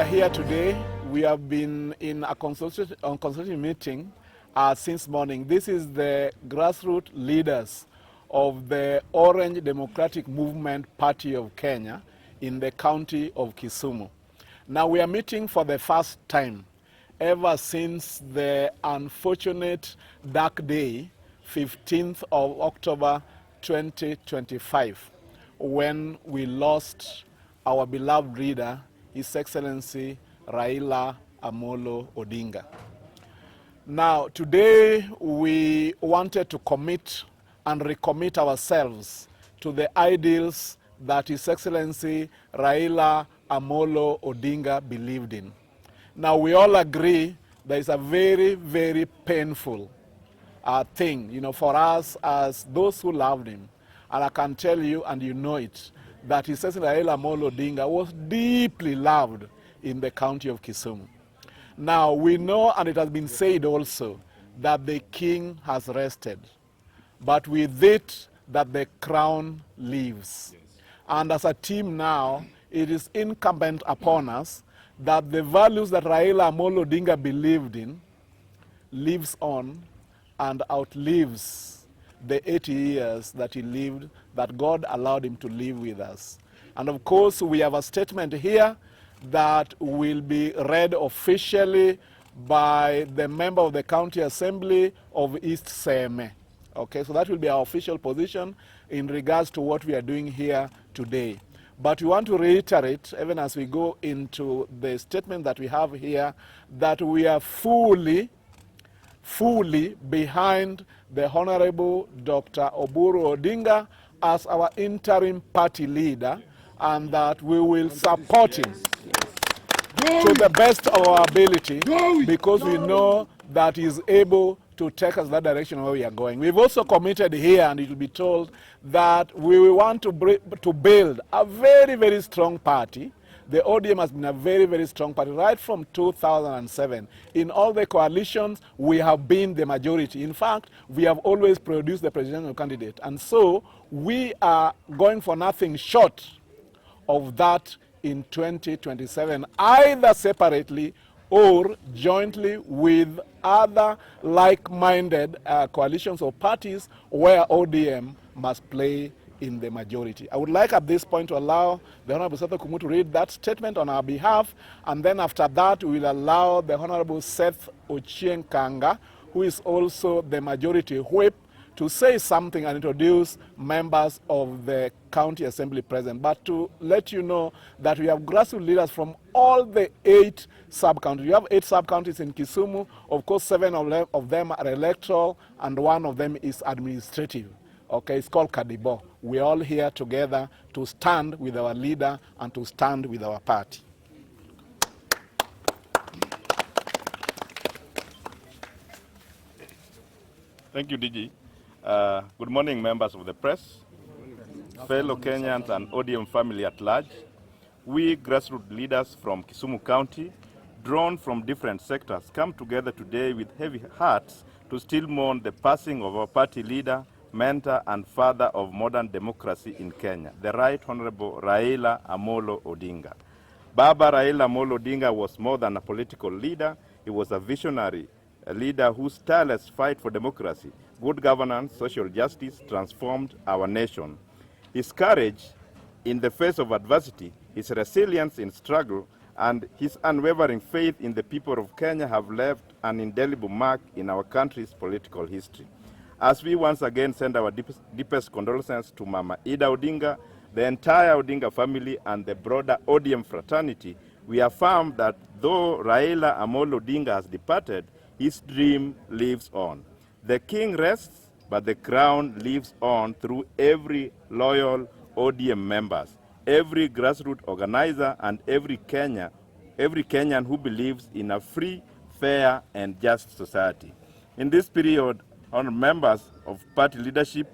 are here today. We have been in a consultation meeting since morning. This is the grassroots leaders of the Orange Democratic Movement Party of Kenya in the county of Kisumu. Now we are meeting for the first time ever since the unfortunate dark day, 15th of October 2025, when we lost our beloved leader, His Excellency Raila Amolo Odinga. Now, today we wanted to commit and recommit ourselves to the ideals that His Excellency Raila Amolo Odinga believed in. Now, we all agree that it's a very, very painful thing, for us as those who loved him. And I can tell you, and you know it, that His Excellency Raila Amolo Odinga was deeply loved in the county of Kisumu. Now, we know, and it has been said also, that the king has rested, but with it, that the crown lives. Yes. And as a team now, it is incumbent upon us that the values that Raila Amolo Odinga believed in lives on and outlives the 80 years that he lived, that God allowed him to live with us. And of course, we have a statement here that will be read officially by the member of the County Assembly of East Seme. Okay, so that will be our official position in regards to what we are doing here today. But we want to reiterate, even as we go into the statement that we have here, that we are fully behind the Honorable Dr. Oburu Odinga as our interim party leader, and that we will support him to the best of our ability, because we know that he is able to take us that direction where we are going. We've also committed here, and it will be told, that we want to build a very, very strong party. The ODM has been a very, very strong party right from 2007. In all the coalitions, we have been the majority. In fact, we have always produced the presidential candidate. And so we are going for nothing short of that in 2027, either separately or jointly with other like-minded coalitions or parties where ODM must play in the majority. I would like at this point to allow the Honorable Seth Okumu to read that statement on our behalf, and then after that we will allow the Honorable Seth Ochieng Kanga, who is also the majority whip, to say something and introduce members of the county assembly present. But to let you know that we have grassroots leaders from all the 8 sub-counties. We have 8 sub-counties in Kisumu. Of course, 7 of them are electoral, and 1 of them is administrative. Okay, it's called Kadibo. We're all here together to stand with our leader and to stand with our party. Thank you, DG. Good morning, members of the press, fellow Kenyans and ODM family at large. We grassroots leaders from Kisumu County, drawn from different sectors, come together today with heavy hearts to still mourn the passing of our party leader, mentor and father of modern democracy in Kenya, the Right Honorable Raila Amolo Odinga. Baba Raila Amolo Odinga was more than a political leader. He was a visionary, a leader whose tireless fight for democracy, good governance, social justice transformed our nation. His courage in the face of adversity, his resilience in struggle, and his unwavering faith in the people of Kenya have left an indelible mark in our country's political history. As we once again send our deepest condolences to Mama Ida Odinga, the entire Odinga family, and the broader ODM fraternity, we affirm that though Raila Amolo Odinga has departed, his dream lives on. The king rests, but the crown lives on through every loyal ODM members, every grassroots organizer, and every Kenyan who believes in a free, fair, and just society. In this period, honored members of party leadership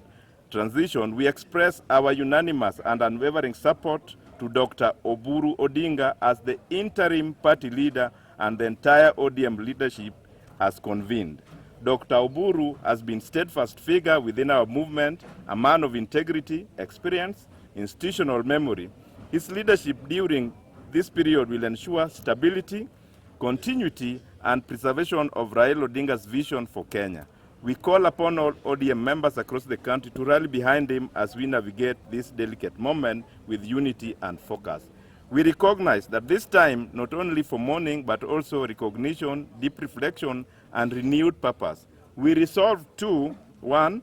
transition, we express our unanimous and unwavering support to Dr. Oburu Odinga as the interim party leader, and the entire ODM leadership has convened. Dr. Oburu has been a steadfast figure within our movement, a man of integrity, experience, institutional memory. His leadership during this period will ensure stability, continuity, and preservation of Raila Odinga's vision for Kenya. We call upon all ODM members across the country to rally behind him as we navigate this delicate moment with unity and focus. We recognize that this time, not only for mourning, but also recognition, deep reflection, and renewed purpose. We resolve to, 1,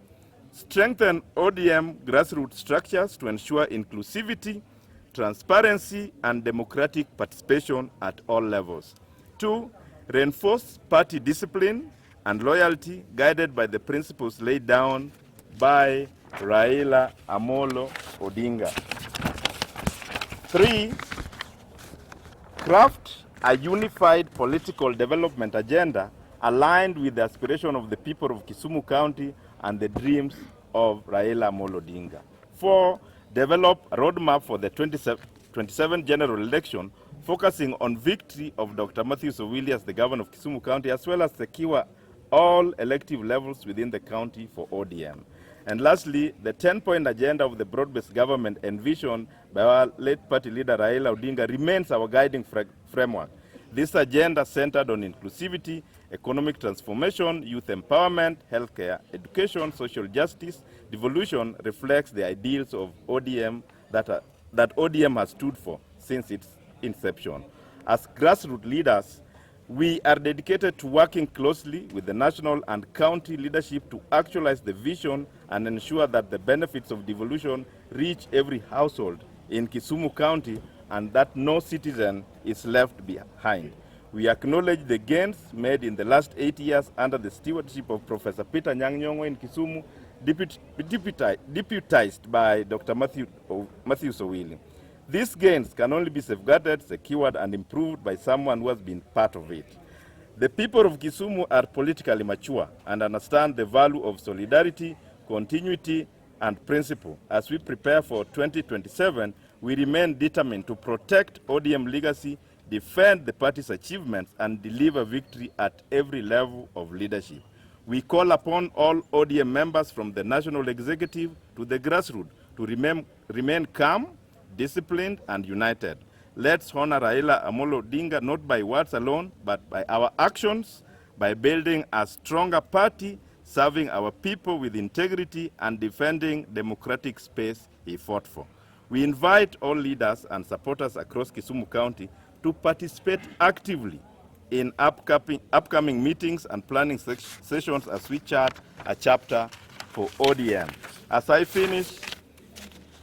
strengthen ODM grassroots structures to ensure inclusivity, transparency, and democratic participation at all levels. 2, reinforce party discipline and loyalty guided by the principles laid down by Raila Amolo Odinga. 3, craft a unified political development agenda aligned with the aspiration of the people of Kisumu County and the dreams of Raila Amolo Odinga. 4, develop a roadmap for the 2027 general election, focusing on victory of Dr. Matthew Sowili as the governor of Kisumu County, as well as secure all elective levels within the county for ODM. And lastly, the 10-point agenda of the broad-based government envisioned by our late party leader Raila Odinga remains our guiding framework. This agenda centered on inclusivity, economic transformation, youth empowerment, healthcare, education, social justice, devolution reflects the ideals of ODM that ODM has stood for since its inception. As grassroots leaders, we are dedicated to working closely with the national and county leadership to actualize the vision and ensure that the benefits of devolution reach every household in Kisumu County and that no citizen is left behind. We acknowledge the gains made in the last 8 years under the stewardship of Professor Peter Nyang'nyong'o in Kisumu, deputized by Dr. Matthew Sowili. These gains can only be safeguarded, secured, and improved by someone who has been part of it. The people of Kisumu are politically mature and understand the value of solidarity, continuity, and principle. As we prepare for 2027, we remain determined to protect ODM legacy, defend the party's achievements, and deliver victory at every level of leadership. We call upon all ODM members from the national executive to the grassroots to remain calm, disciplined, and united. Let's honor Raila Amolo Odinga not by words alone, but by our actions, by building a stronger party, serving our people with integrity, and defending democratic space he fought for. We invite all leaders and supporters across Kisumu County to participate actively in upcoming meetings and planning sessions as we chart a chapter for ODM. As I finish,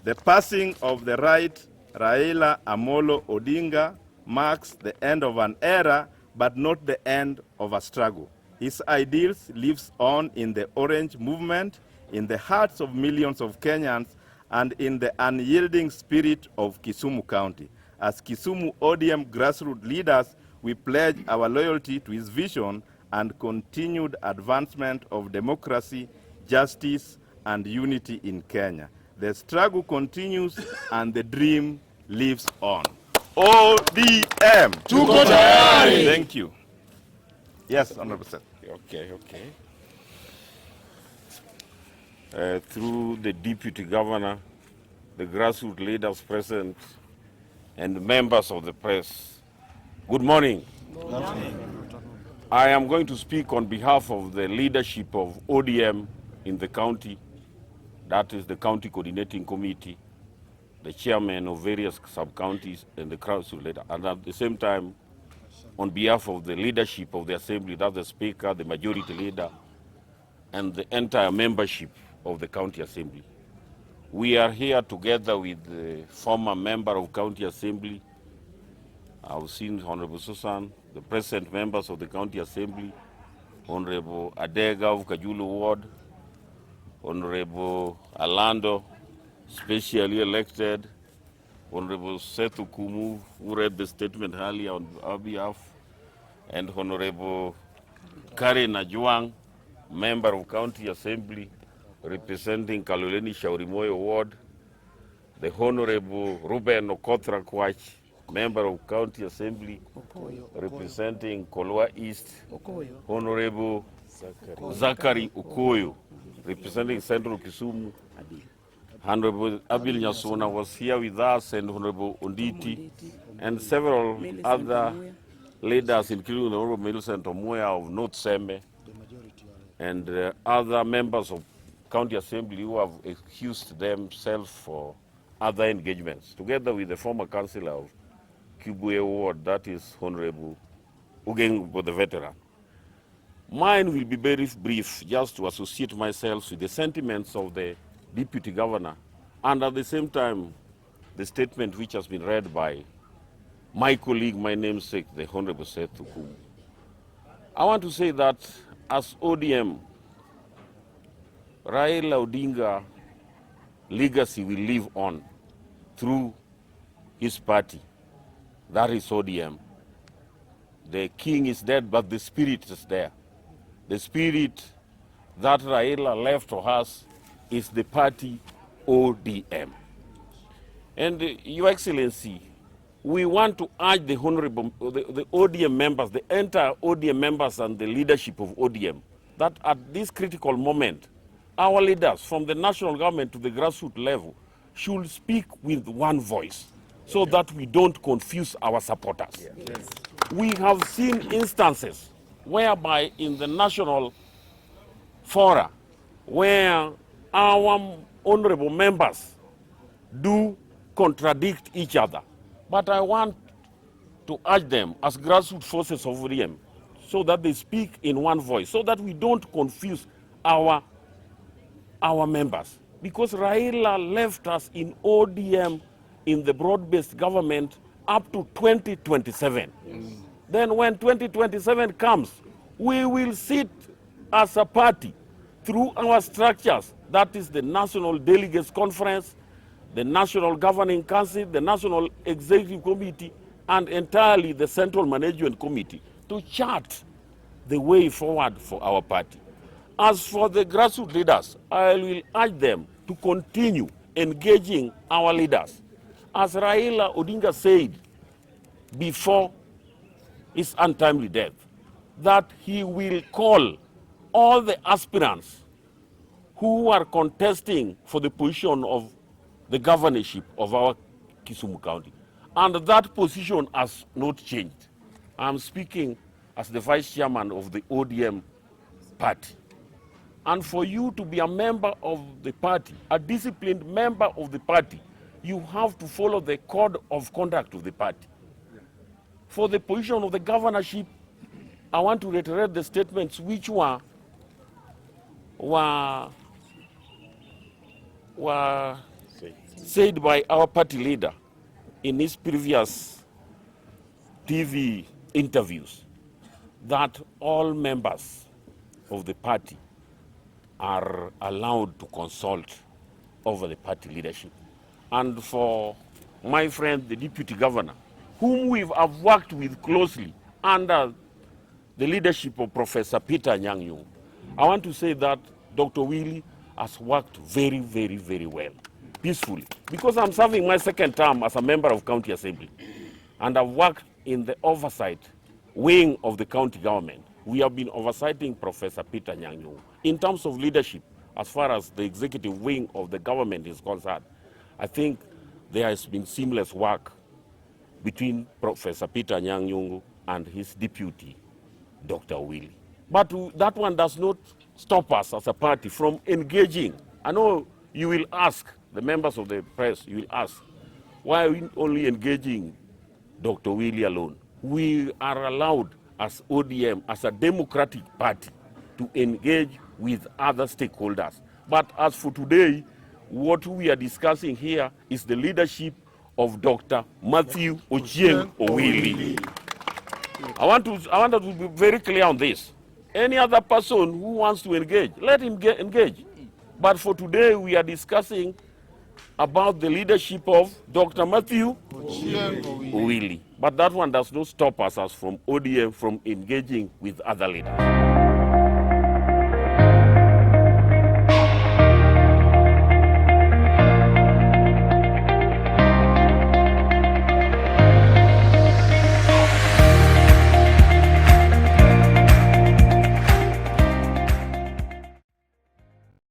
the passing of the right Raila Amolo Odinga marks the end of an era, but not the end of a struggle. His ideals lives on in the Orange movement, in the hearts of millions of Kenyans, and in the unyielding spirit of Kisumu County. As Kisumu ODM grassroots leaders, we pledge our loyalty to his vision and continued advancement of democracy, justice, and unity in Kenya. The struggle continues and the dream lives on. ODM! Tuko tayari! Thank you. Yes, Honorable Sir. Okay. Through the Deputy Governor, the grassroots leaders present, and members of the press, good morning. Good morning. I am going to speak on behalf of the leadership of ODM in the county. That is the County Coordinating Committee, the chairman of various sub-counties, and the grassroots leader. And at the same time, on behalf of the leadership of the Assembly, that's the Speaker, the Majority Leader, and the entire membership of the County Assembly. We are here together with the former member of County Assembly. I've seen Honorable Susan, the present members of the County Assembly, Honorable Odinga of Kajulu Ward, Honorable Alando, specially elected, Honorable Sethu Kumu, who read the statement earlier on our behalf, and Honorable Karen Ajuang, member of County Assembly, representing Kaloleni Shaurimoyo Ward, the Honorable Ruben Okothra Kwach, member of County Assembly, representing Kolwa East, Honorable Zachary Okoyo, representing Central Kisumu, Honorable Abil Nyasuna was here with us, and Honorable Onditi, and several other leaders, including the Honorable Millicent Omoya of North Seme, and other members of County Assembly who have excused themselves for other engagements, together with the former councillor of Kibwe Ward, that is Honorable Ugengo, the veteran. Mine will be very brief, just to associate myself with the sentiments of the Deputy Governor, and at the same time, the statement which has been read by my colleague, my namesake, the Honorable Seth Tukumu. I want to say that as ODM, Raila Odinga legacy will live on through his party. That is ODM. The king is dead, but the spirit is there. The spirit that Raila left to us is the party ODM. And Your Excellency, we want to urge the honorable, the ODM members, the entire ODM members and the leadership of ODM, that at this critical moment, our leaders from the national government to the grassroots level should speak with one voice so that we don't confuse our supporters. Yes. We have seen instances whereby in the national fora where our honorable members do contradict each other. But I want to urge them as grassroots forces of ODM so that they speak in one voice, so that we don't confuse our members. Because Raila left us in ODM in the broad-based government up to 2027. Yes. Then when 2027 comes, we will sit as a party through our structures, that is the National Delegates Conference, the National Governing Council, the National Executive Committee, and entirely the Central Management Committee, to chart the way forward for our party. As for the grassroots leaders, I will urge them to continue engaging our leaders. As Raila Odinga said before his untimely death, that he will call all the aspirants who are contesting for the position of the governorship of our Kisumu County. And that position has not changed. I'm speaking as the vice chairman of the ODM party. And for you to be a member of the party, a disciplined member of the party, you have to follow the code of conduct of the party. For the position of the governorship, I want to reiterate the statements which were said by our party leader in his previous TV interviews, that all members of the party are allowed to consult over the party leadership. And for my friend, the deputy governor, whom we have worked with closely under the leadership of Professor Peter Nyang', I want to say that Dr. Willie has worked very, very, very well, peacefully. Because I'm serving my second term as a member of County Assembly, and I've worked in the oversight wing of the county government. We have been oversighting Professor Peter Nyang'. In terms of leadership, as far as the executive wing of the government is concerned, I think there has been seamless work between Professor Peter Nyang' and his deputy, Dr. Willie. But that one does not stop us as a party from engaging. I know you will ask, the members of the press, you will ask, why are we only engaging Dr. Willie alone? We are allowed as ODM, as a democratic party, to engage with other stakeholders. But as for today, what we are discussing here is the leadership of Dr. Matthew Ochieng Owili. I want to be very clear on this. Any other person who wants to engage, let him engage. But for today, we are discussing about the leadership of Dr. Matthew Owili. But that one does not stop us as from ODM from engaging with other leaders.